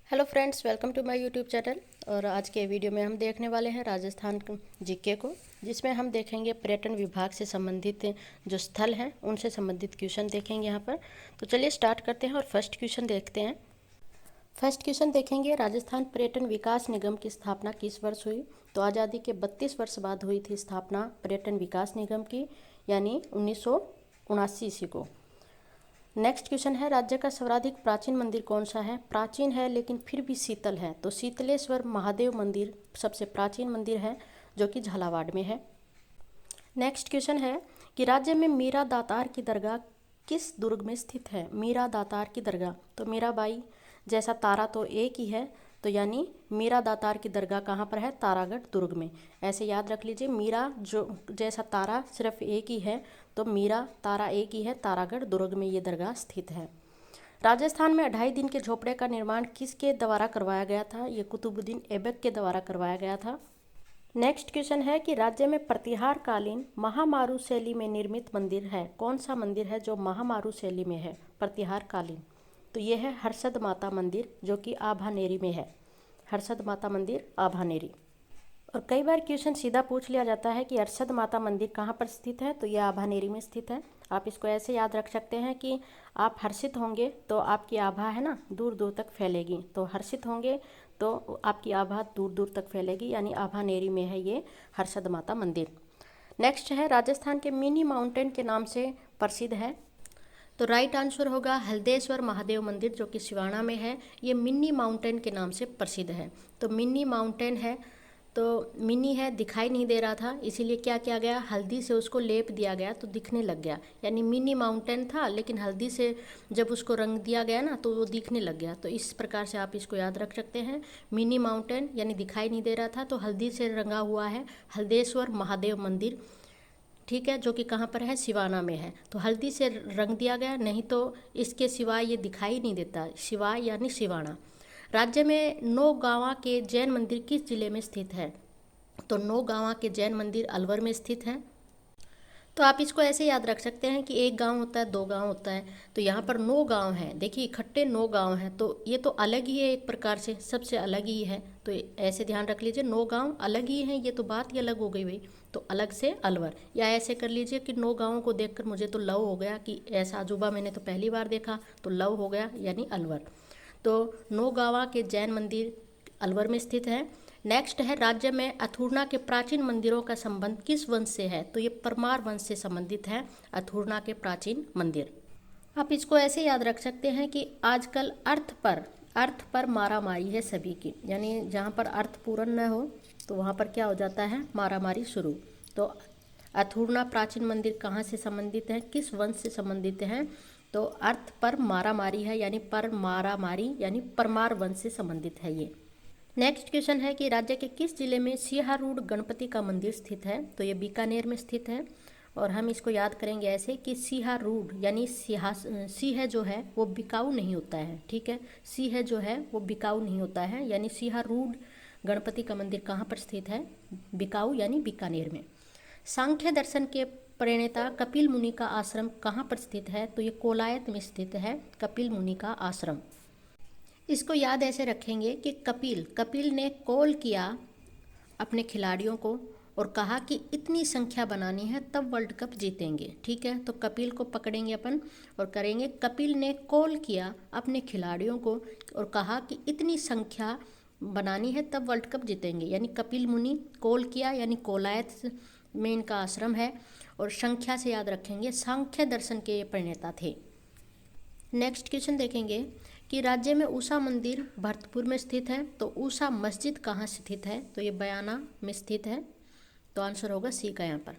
Hello friends, welcome to my YouTube channel. और आज के वीडियो में हम देखने वाले हैं राजस्थान जीके को, जिसमें हम देखेंगे पर्यटन विभाग से संबंधित जो स्थल हैं उनसे संबंधित क्वेश्चन देखेंगे यहाँ पर। तो चलिए स्टार्ट करते हैं और फर्स्ट क्वेश्चन देखते हैं। फर्स्ट क्वेश्चन देखेंगे, राजस्थान पर्यटन विकास निगम की स्थापना किस वर्ष हुई? तो आज़ादी के 32 वर्ष बाद हुई थी स्थापना पर्यटन विकास निगम की, यानी 1979 ईस्वी को। नेक्स्ट क्वेश्चन है, राज्य का सर्वाधिक प्राचीन मंदिर कौन सा है? प्राचीन है लेकिन फिर भी शीतल है, तो शीतलेश्वर महादेव मंदिर सबसे प्राचीन मंदिर है, जो कि झालावाड़ में है। नेक्स्ट क्वेश्चन है कि राज्य में मीरा दातार की दरगाह किस दुर्ग में स्थित है? मीरा दातार की दरगाह, तो मीराबाई जैसा तारा तो एक ही है, तो यानी मीरा दातार की दरगाह कहाँ पर है? तारागढ़ दुर्ग में। ऐसे याद रख लीजिए, मीरा जो जैसा तारा सिर्फ एक ही है, तो मीरा तारा एक ही है, तारागढ़ दुर्ग में ये दरगाह स्थित है। राजस्थान में 2.5 दिन के झोपड़े का निर्माण किसके द्वारा करवाया गया था? ये कुतुबुद्दीन ऐबक के द्वारा करवाया गया था। नेक्स्ट क्वेश्चन है कि राज्य में प्रतिहार कालीन महामारू शैली में निर्मित मंदिर है, कौन सा मंदिर है जो महामारू शैली में है प्रतिहार कालीन? तो ये है हर्षद माता मंदिर, जो कि आभानेरी में है। हर्षद माता मंदिर आभानेरी। और कई बार क्वेश्चन सीधा पूछ लिया जाता है कि हर्षद माता मंदिर कहाँ पर स्थित है? तो यह आभानेरी में स्थित है। आप इसको ऐसे याद रख सकते हैं कि आप हर्षित होंगे तो आपकी आभा है ना दूर दूर तक फैलेगी, तो हर्षित होंगे तो आपकी आभा दूर दूर तक फैलेगी, यानी आभानेरी में है ये हर्षद माता मंदिर। नेक्स्ट है, राजस्थान के मिनी माउंटेन के नाम से प्रसिद्ध है? तो राइट आंसर होगा हल्देश्वर महादेव मंदिर, जो कि सिवाना में है। ये मिनी माउंटेन के नाम से प्रसिद्ध है। तो मिनी माउंटेन है, तो मिनी है, दिखाई नहीं दे रहा था, इसीलिए क्या किया गया? हल्दी से उसको लेप दिया गया तो दिखने लग गया। यानी मिनी माउंटेन था, लेकिन हल्दी से जब उसको रंग दिया गया ना, तो वो दिखने लग गया। तो इस प्रकार से आप इसको याद रख सकते हैं। मिनी माउंटेन यानी दिखाई नहीं दे रहा था, तो हल्दी से रंगा हुआ है हल्देश्वर महादेव मंदिर, ठीक है, जो कि कहाँ पर है? सिवाना में है। तो हल्दी से रंग दिया गया, नहीं तो इसके सिवाय ये दिखाई नहीं देता। सिवाय यानी सिवाना। राज्य में नौगांवा के जैन मंदिर किस जिले में स्थित है? तो नौगांवा के जैन मंदिर अलवर में स्थित है। तो आप इसको ऐसे याद रख सकते हैं कि एक गांव होता है, दो गांव होता है, तो यहाँ पर 9 गांव हैं। देखिए इकट्ठे 9 गांव हैं, तो ये तो अलग ही है, एक प्रकार से सबसे अलग ही है। तो ऐसे ध्यान रख लीजिए, 9 गांव अलग ही हैं, ये तो बात ही अलग हो गई भाई। तो अलग से अलवर, या ऐसे कर लीजिए कि 9 गांवों को देखकर मुझे तो लव हो गया कि ऐसा अजूबा मैंने तो पहली बार देखा, तो लव हो गया यानी अलवर। तो 9 गांवा के जैन मंदिर अलवर में स्थित है। नेक्स्ट है, राज्य में अथुर्ना के प्राचीन मंदिरों का संबंध किस वंश से है? तो ये परमार वंश से संबंधित है अथुर्ना के प्राचीन मंदिर। आप इसको ऐसे याद रख सकते हैं कि आजकल अर्थ पर मारामारी है सभी की, यानी जहाँ पर अर्थ पूर्ण न हो तो वहाँ पर क्या हो जाता है? मारामारी शुरू। तो अथुर्ना प्राचीन मंदिर कहाँ से संबंधित है, किस वंश से संबंधित है? तो अर्थ पर मारामारी है, यानी पर मारामारी यानी परमार वंश से संबंधित है ये। नेक्स्ट क्वेश्चन है कि राज्य के किस जिले में सिहारूड गणपति का मंदिर स्थित है? तो ये बीकानेर में स्थित है। और हम इसको याद करेंगे ऐसे कि सिहारूड यानी सिंह जो है वो बिकाऊ नहीं होता है, ठीक है, सिंह जो है वो बिकाऊ नहीं होता है, यानी सिहारूड गणपति का मंदिर कहाँ पर स्थित है? बिकाऊ यानी बीकानेर में। सांख्य दर्शन के प्रणेता कपिल मुनि का आश्रम कहाँ पर स्थित है? तो ये कोलायत में स्थित है कपिल मुनि का आश्रम। इसको याद ऐसे रखेंगे कि कपिल ने कॉल किया अपने खिलाड़ियों को और कहा कि इतनी संख्या बनानी है तब वर्ल्ड कप जीतेंगे, ठीक है। तो कपिल को पकड़ेंगे अपन और करेंगे, कपिल ने कॉल किया अपने खिलाड़ियों को और कहा कि इतनी संख्या बनानी है तब वर्ल्ड कप जीतेंगे, यानी कपिल मुनि कॉल किया, यानी कोलायत में इनका आश्रम है। और संख्या से याद रखेंगे, सांख्य दर्शन के ये प्रणेता थे। नेक्स्ट क्वेश्चन देखेंगे कि राज्य में ऊषा मंदिर भरतपुर में स्थित है, तो ऊषा मस्जिद कहाँ स्थित है? तो ये बयाना में स्थित है, तो आंसर होगा सी का यहाँ पर।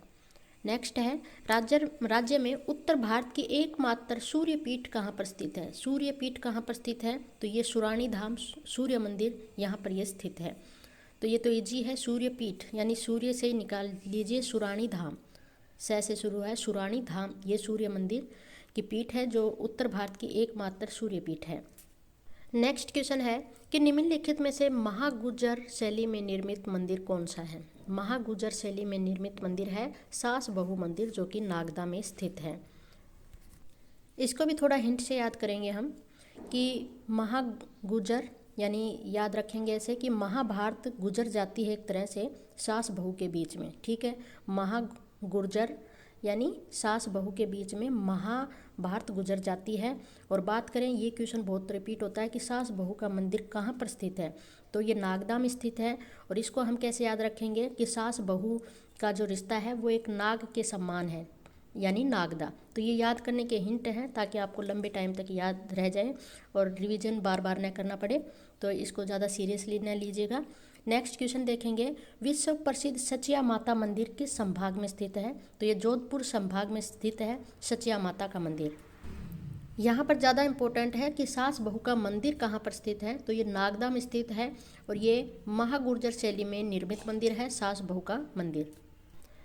नेक्स्ट है, राज्य में उत्तर भारत की एकमात्र सूर्यपीठ कहाँ पर स्थित है? सूर्यपीठ कहाँ पर स्थित है? तो ये सुरानी धाम सूर्य मंदिर यहाँ पर ये स्थित है। तो ये तो इजी है, सूर्यपीठ यानी सूर्य से निकाल लीजिए सुरानी धाम, से शुरू है सुरानी धाम, ये सूर्य मंदिर की पीठ है जो उत्तर भारत की एकमात्र सूर्य पीठ है। नेक्स्ट क्वेश्चन है कि निम्नलिखित में से महागुजर शैली में निर्मित मंदिर कौन सा है? महागुजर शैली में निर्मित मंदिर है सास बहू मंदिर, जो कि नागदा में स्थित है। इसको भी थोड़ा हिंट से याद करेंगे हम कि महागुजर यानी याद रखेंगे ऐसे कि महाभारत गुजर जाती है एक तरह से सास बहू के बीच में, ठीक है। महागुर्जर यानी सास बहू के बीच में महाभारत गुजर जाती है। और बात करें, ये क्वेश्चन बहुत रिपीट होता है कि सास बहू का मंदिर कहाँ पर स्थित है, तो ये नागदा में स्थित है। और इसको हम कैसे याद रखेंगे कि सास बहू का जो रिश्ता है वो एक नाग के समान है, यानी नागदा। तो ये याद करने के हिंट हैं ताकि आपको लंबे टाइम तक याद रह जाए और रिवीजन बार बार न करना पड़े, तो इसको ज़्यादा सीरियसली न लीजिएगा। नेक्स्ट क्वेश्चन देखेंगे, विश्व प्रसिद्ध सचिया माता मंदिर किस संभाग में स्थित है, तो ये जोधपुर संभाग में स्थित है सचिया माता का मंदिर। यहाँ पर ज़्यादा इम्पोर्टेंट है कि सास बहू का मंदिर कहाँ पर स्थित है, तो ये नागदा में स्थित है और ये महागुर्जर शैली में निर्मित मंदिर है सास बहू का मंदिर।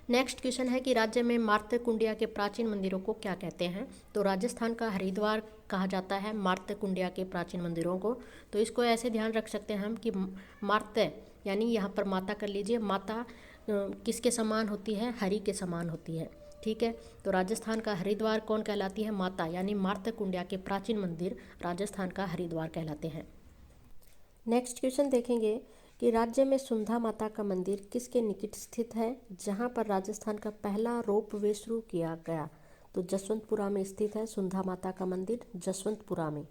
नेक्स्ट क्वेश्चन है कि राज्य में मार्तय कुंडिया के प्राचीन मंदिरों को क्या कहते हैं, तो राजस्थान का हरिद्वार कहा जाता है मार्तय कुंडिया के प्राचीन मंदिरों को। तो इसको ऐसे ध्यान रख सकते हैं हम कि मार्तय यानी यहाँ पर माता कर लीजिए, माता किसके समान होती है, हरि के समान होती है, ठीक है। तो राजस्थान का हरिद्वार कौन कहलाती है, माता, यानी मार्तय कुंडिया के प्राचीन मंदिर राजस्थान का हरिद्वार कहलाते हैं। नेक्स्ट क्वेश्चन देखेंगे कि राज्य में सुंधा माता का मंदिर किसके निकट स्थित है, जहां पर राजस्थान का पहला रोपवे शुरू किया गया, तो जसवंतपुरा में स्थित है सुंधा माता का मंदिर, जसवंतपुरा में।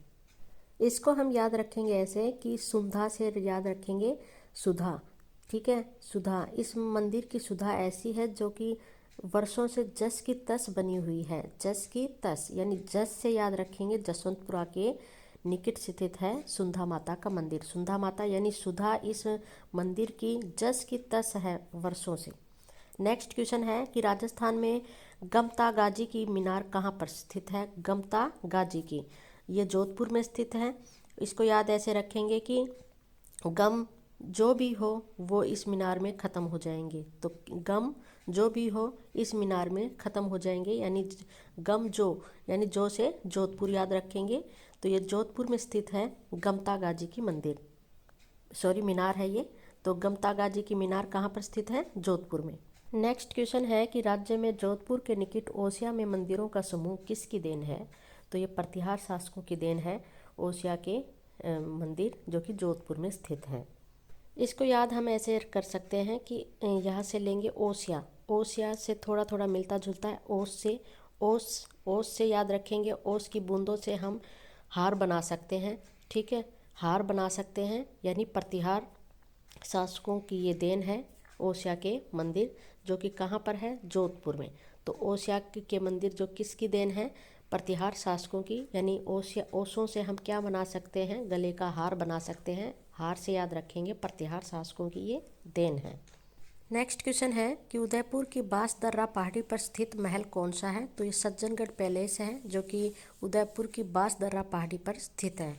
इसको हम याद रखेंगे ऐसे कि सुंधा से याद रखेंगे सुधा, ठीक है, सुधा। इस मंदिर की सुधा ऐसी है जो कि वर्षों से जस की तस बनी हुई है, जस की तस, यानी जस से याद रखेंगे जसवंतपुरा के निकट स्थित है सुंधा माता का मंदिर। सुंधा माता यानी सुधा इस मंदिर की जस की तस है वर्षों से। नेक्स्ट क्वेश्चन है कि राजस्थान में गमता गाजी की मीनार कहाँ पर स्थित है, गमता गाजी की, ये जोधपुर में स्थित है। इसको याद ऐसे रखेंगे कि गम जो भी हो वो इस मीनार में ख़त्म हो जाएंगे, तो गम जो भी हो इस मीनार में ख़त्म हो जाएंगे, यानी गम जो, यानी जो से जोधपुर याद रखेंगे। तो ये जोधपुर में स्थित है गमता गाजी की मंदिर, सॉरी मीनार है ये। तो गमता गाजी की मीनार कहाँ पर स्थित है, जोधपुर में। नेक्स्ट क्वेश्चन है कि राज्य में जोधपुर के निकट ओसिया में मंदिरों का समूह किसकी देन है, तो ये प्रतिहार शासकों की देन है ओसिया के मंदिर जो कि जोधपुर में स्थित है। इसको याद हम ऐसे कर सकते हैं कि यहाँ से लेंगे ओसिया, ओसिया से थोड़ा थोड़ा मिलता जुलता है, ओस से, ओस से याद रखेंगे, ओस की बूंदों से हम हार बना सकते हैं, ठीक है, हार बना सकते हैं, यानी प्रतिहार शासकों की ये देन है ओसिया के मंदिर जो कि कहाँ पर है, जोधपुर में। तो ओसिया के मंदिर जो किसकी देन है, प्रतिहार शासकों की, यानी ओसों से हम क्या बना सकते हैं, गले का हार बना सकते हैं, हार से याद रखेंगे प्रतिहार शासकों की ये देन है। नेक्स्ट क्वेश्चन है कि उदयपुर की बांसदर्रा पहाड़ी पर स्थित महल कौन सा है, तो ये सज्जनगढ़ पैलेस है जो कि उदयपुर की बांसदर्रा पहाड़ी पर स्थित है।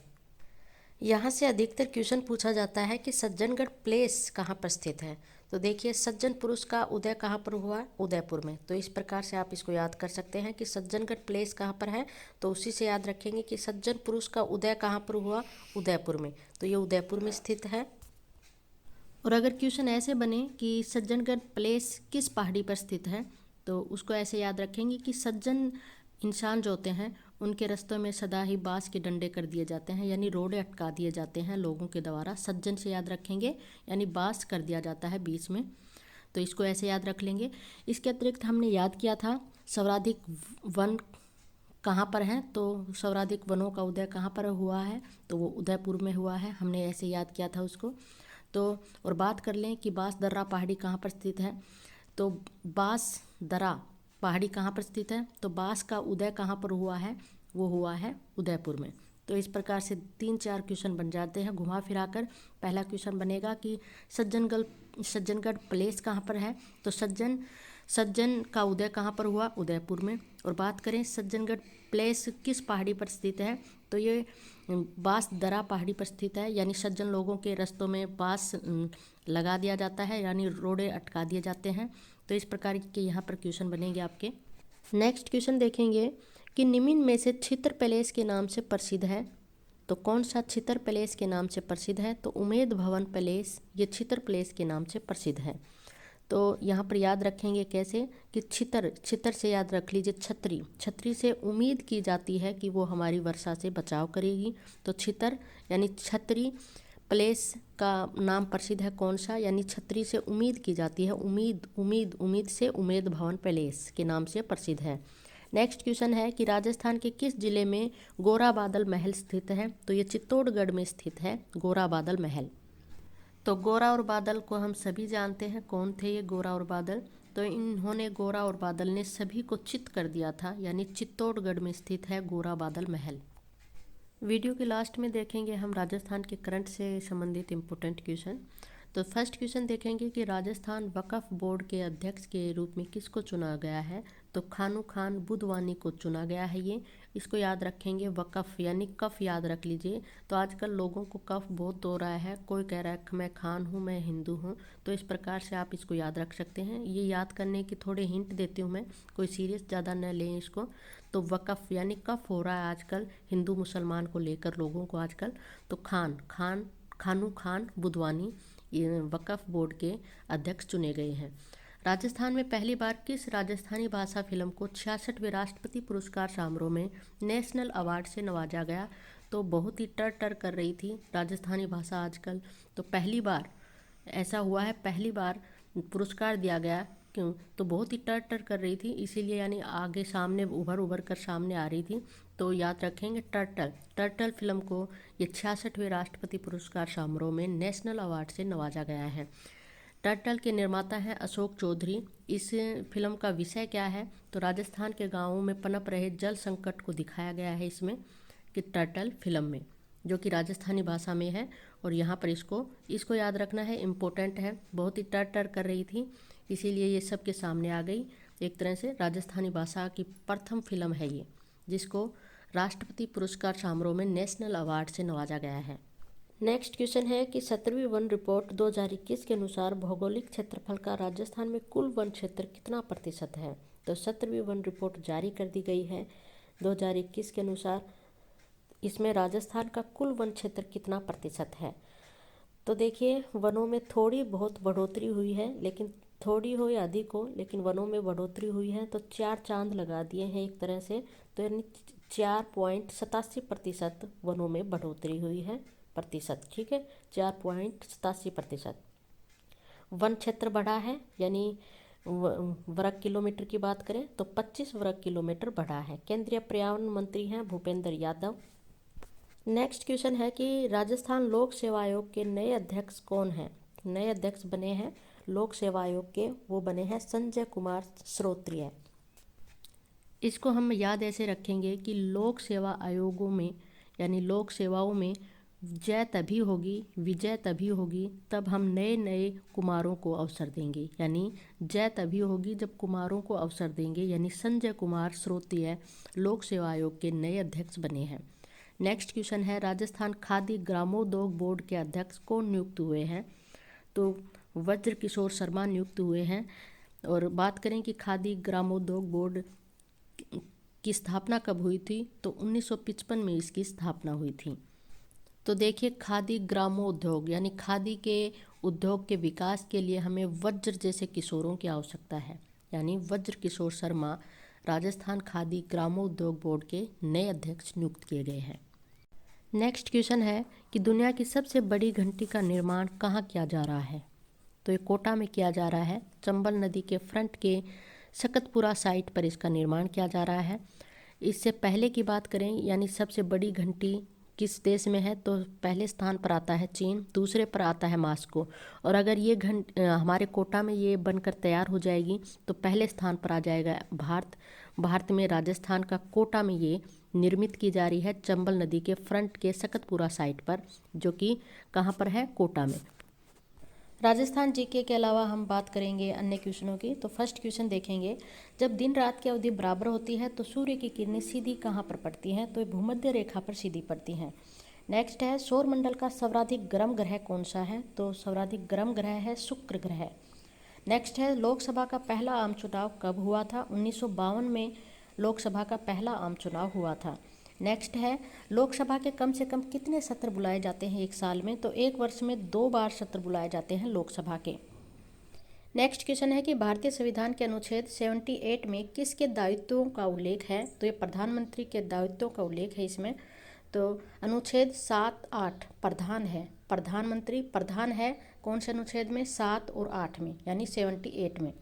यहाँ से अधिकतर क्वेश्चन पूछा जाता है कि सज्जनगढ़ प्लेस कहाँ पर स्थित है, तो देखिए सज्जन पुरुष का उदय कहाँ पर हुआ, उदयपुर में। तो इस प्रकार से आप इसको याद कर सकते हैं कि सज्जनगढ़ प्लेस कहाँ पर है, तो उसी से याद रखेंगे कि सज्जन पुरुष का उदय कहाँ पर हुआ, उदयपुर में, तो ये उदयपुर में स्थित है। और अगर क्वेश्चन ऐसे बने कि सज्जनगढ़ प्लेस किस पहाड़ी पर स्थित है, तो उसको ऐसे याद रखेंगे कि सज्जन इंसान जो होते हैं उनके रास्तों में सदा ही बांस के डंडे कर दिए जाते हैं, यानी रोड़े अटका दिए जाते हैं लोगों के द्वारा, सज्जन से याद रखेंगे, यानी बांस कर दिया जाता है बीच में, तो इसको ऐसे याद रख लेंगे। इसके अतिरिक्त हमने याद किया था सर्वाधिक वन कहाँ पर है, तो सर्वाधिक वनों का उदय कहाँ पर हुआ है, तो वो उदयपुर में हुआ है, हमने ऐसे याद किया था उसको। तो और बात कर लें कि बांसदर्रा पहाड़ी कहाँ पर स्थित है, तो बांसदर्रा पहाड़ी कहाँ पर स्थित है, तो बांस का उदय कहाँ पर हुआ है, वो हुआ है उदयपुर में। तो इस प्रकार से 3-4 क्वेश्चन बन जाते हैं घुमा फिरा कर। पहला क्वेश्चन बनेगा कि सज्जनगढ़ प्लेस कहाँ पर है, तो सज्जन का उदय कहाँ पर हुआ, उदयपुर में। और बात करें सज्जनगढ़ प्लेस किस पहाड़ी पर स्थित है, तो ये बांसदर्रा पहाड़ी पर स्थित है, यानी सज्जन लोगों के रास्तों में बांस लगा दिया जाता है, यानी रोड़े अटका दिए जाते हैं। तो इस प्रकार के यहाँ पर क्वेश्चन बनेंगे आपके। नेक्स्ट क्वेश्चन देखेंगे कि निम्न में से छित्र पैलेस के नाम से प्रसिद्ध है, तो कौन सा छित्र पैलेस के नाम से प्रसिद्ध है, तो उमेद भवन पैलेस ये छित्र पैलेस के नाम से प्रसिद्ध है। तो यहाँ पर याद रखेंगे कैसे कि छितर से याद रख लीजिए छतरी से उम्मीद की जाती है कि वो हमारी वर्षा से बचाव करेगी, तो छितर यानी छतरी प्लेस का नाम प्रसिद्ध है कौन सा, यानी छतरी से उम्मीद की जाती है, उम्मीद उम्मीद उम्मीद से उम्मेद भवन पैलेस के नाम से प्रसिद्ध है। नेक्स्ट क्वेश्चन है कि राजस्थान के किस जिले में गोरा बादल महल स्थित है, तो ये चित्तौड़गढ़ में स्थित है गोरा बादल महल। तो गोरा और बादल को हम सभी जानते हैं, कौन थे ये गोरा और बादल, तो इन्होंने गोरा और बादल ने सभी को चित कर दिया था, यानी चित्तौड़गढ़ में स्थित है गोरा बादल महल। वीडियो के लास्ट में देखेंगे हम राजस्थान के करंट से संबंधित इम्पोर्टेंट क्वेश्चन। तो फर्स्ट क्वेश्चन देखेंगे कि राजस्थान वक्फ बोर्ड के अध्यक्ष के रूप में किसको चुना गया है, तो खानू खान बुधवानी को चुना गया है। ये इसको याद रखेंगे, वक्फ यानी कफ याद रख लीजिए। तो आजकल लोगों को कफ बहुत हो रहा है, कोई कह रहा है मैं खान हूँ, मैं हिंदू हूँ, तो इस प्रकार से आप इसको याद रख सकते हैं। ये याद करने की थोड़े हिंट देती हूँ मैं, कोई सीरियस ज़्यादा न लें इसको। तो वक्फ यानी कफ हो रहा है आजकल हिंदू मुसलमान को लेकर लोगों को आजकल। तो खानू खान बुधवानी ये वक्फ बोर्ड के अध्यक्ष चुने गए हैं। राजस्थान में पहली बार किस राजस्थानी भाषा फिल्म को 66वें राष्ट्रपति पुरस्कार समारोह में नेशनल अवार्ड से नवाजा गया, तो बहुत ही टर कर रही थी राजस्थानी भाषा आजकल। तो पहली बार ऐसा हुआ है, पहली बार पुरस्कार दिया गया, क्यों, तो बहुत ही टर कर रही थी, इसीलिए यानी आगे सामने उभर कर सामने आ रही थी। तो याद रखेंगे टर्टल फिल्म को ये 66वें राष्ट्रपति पुरस्कार समारोह में नेशनल अवार्ड से नवाजा गया है। टर्टल के निर्माता हैं अशोक चौधरी। इस फिल्म का विषय क्या है, तो राजस्थान के गांवों में पनप रहे जल संकट को दिखाया गया है इसमें, कि टर्टल फिल्म में, जो कि राजस्थानी भाषा में है। और यहाँ पर इसको याद रखना है, इम्पोर्टेंट है। बहुत ही टर कर रही थी, इसीलिए ये सब के सामने आ गई। एक तरह से राजस्थानी भाषा की प्रथम फिल्म है ये, जिसको राष्ट्रपति पुरस्कार समारोह में नेशनल अवार्ड से नवाजा गया है। नेक्स्ट क्वेश्चन है कि 17वीं वन रिपोर्ट 2021 के अनुसार भौगोलिक क्षेत्रफल का राजस्थान में कुल वन क्षेत्र कितना प्रतिशत है। तो 17वीं वन रिपोर्ट जारी कर दी गई है 2021 के अनुसार। इसमें राजस्थान का कुल वन क्षेत्र कितना प्रतिशत है, तो देखिए वनों में थोड़ी बहुत बढ़ोतरी हुई है, लेकिन थोड़ी हो या अधिक हो, लेकिन वनों में बढ़ोतरी हुई है। तो 4 चांद लगा दिए हैं एक तरह से, तो यानी 4.87% वनों में बढ़ोतरी हुई है प्रतिशत, ठीक है, 4.87%। वन क्षेत्र बढ़ा है, यानी वर्ग किलोमीटर की बात करें तो 25 वर्ग किलोमीटर बढ़ा है। केंद्रीय पर्यावरण मंत्री हैं भूपेंद्र यादव। नेक्स्ट क्वेश्चन है कि राजस्थान लोक सेवा आयोग के नए अध्यक्ष कौन हैं। नए अध्यक्ष बने हैं लोक सेवा आयोग के, वो बने हैं संजय कुमार श्रोत्रिय। इसको हम याद ऐसे रखेंगे कि लोक सेवा आयोगों में यानी लोक सेवाओं में जय तभी होगी, विजय तभी होगी तब हम नए नए कुमारों को अवसर देंगे, यानी जय तभी होगी जब कुमारों को अवसर देंगे। यानी संजय कुमार श्रोत्रिय लोक सेवा आयोग के नए अध्यक्ष बने हैं। नेक्स्ट क्वेश्चन है राजस्थान खादी ग्रामोद्योग बोर्ड के अध्यक्ष कौन नियुक्त हुए हैं, तो वज्र किशोर शर्मा नियुक्त हुए हैं। और बात करें कि खादी ग्रामोद्योग बोर्ड की स्थापना कब हुई थी, तो 1955 में इसकी स्थापना हुई थी। तो देखिए खादी ग्रामोद्योग यानी खादी के उद्योग के विकास के लिए हमें वज्र जैसे किशोरों की आवश्यकता है, यानी वज्र किशोर शर्मा राजस्थान खादी ग्रामोद्योग बोर्ड के नए अध्यक्ष नियुक्त किए गए हैं। नेक्स्ट क्वेश्चन है कि दुनिया की सबसे बड़ी घंटी का निर्माण कहाँ किया जा रहा है, तो ये कोटा में किया जा रहा है। चंबल नदी के फ्रंट के सकतपुरा साइट पर इसका निर्माण किया जा रहा है। इससे पहले की बात करें यानी सबसे बड़ी घंटी किस देश में है, तो पहले स्थान पर आता है चीन, दूसरे पर आता है मॉस्को। और अगर ये हमारे कोटा में ये बनकर तैयार हो जाएगी तो पहले स्थान पर आ जाएगा भारत में राजस्थान का कोटा में ये निर्मित की जा रही है, चंबल नदी के फ्रंट के सकतपुरा साइट पर, जो कि कहाँ पर है, कोटा में। राजस्थान जीके के अलावा हम बात करेंगे अन्य क्वेश्चनों की। तो फर्स्ट क्वेश्चन देखेंगे, जब दिन रात की अवधि बराबर होती है तो सूर्य की किरणें सीधी कहाँ पर पड़ती हैं, तो भूमध्य रेखा पर सीधी पड़ती हैं। नेक्स्ट है सौरमंडल का सर्वाधिक गर्म ग्रह कौन सा है, तो सर्वाधिक गर्म ग्रह है शुक्र ग्रह। नेक्स्ट है लोकसभा का पहला आम चुनाव कब हुआ था, 1952 में लोकसभा का पहला आम चुनाव हुआ था। नेक्स्ट है लोकसभा के कम से कम कितने सत्र बुलाए जाते हैं एक साल में, तो एक वर्ष में 2 बार सत्र बुलाए जाते हैं लोकसभा के। नेक्स्ट क्वेश्चन है कि भारतीय संविधान के अनुच्छेद 78 में किसके दायित्वों का उल्लेख है, तो ये प्रधानमंत्री के दायित्वों का उल्लेख है इसमें। तो अनुच्छेद 7-8 प्रधान है, प्रधानमंत्री प्रधान है कौन से अनुच्छेद में? 7 और 8 में, यानी 78 में।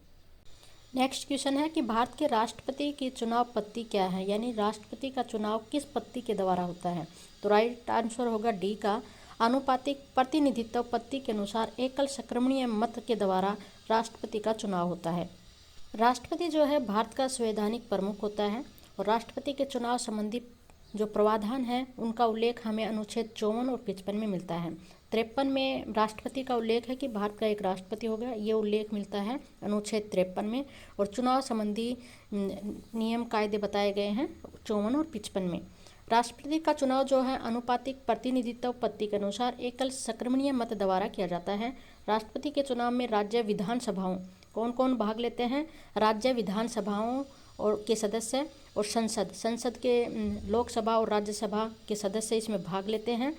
नेक्स्ट क्वेश्चन है कि भारत के राष्ट्रपति की चुनाव पद्धति क्या है, यानी राष्ट्रपति का चुनाव किस पद्धति के द्वारा होता है? तो राइट आंसर होगा डी का आनुपातिक प्रतिनिधित्व पद्धति के अनुसार एकल संक्रमणीय मत के द्वारा राष्ट्रपति का चुनाव होता है। राष्ट्रपति जो है भारत का संवैधानिक प्रमुख होता है और राष्ट्रपति के चुनाव संबंधी जो प्रावधान है उनका उल्लेख हमें अनुच्छेद 54 और 55 में मिलता है। 53 में राष्ट्रपति का उल्लेख है कि भारत का एक राष्ट्रपति होगा, ये उल्लेख मिलता है अनुच्छेद 53 में। और चुनाव संबंधी नियम कायदे बताए गए हैं 54 और 55 में। राष्ट्रपति का चुनाव जो है अनुपातिक प्रतिनिधित्व पद्धति के अनुसार एकल संक्रमणीय मत द्वारा किया जाता है। राष्ट्रपति के चुनाव में राज्य विधानसभाओं कौन कौन भाग लेते हैं? राज्य विधानसभाओं और के सदस्य और संसद के लोकसभा और राज्यसभा के सदस्य इसमें भाग लेते हैं।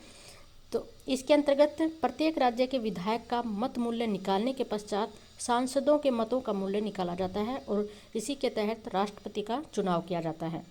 तो इसके अंतर्गत प्रत्येक राज्य के विधायक का मत मूल्य निकालने के पश्चात सांसदों के मतों का मूल्य निकाला जाता है और इसी के तहत राष्ट्रपति का चुनाव किया जाता है।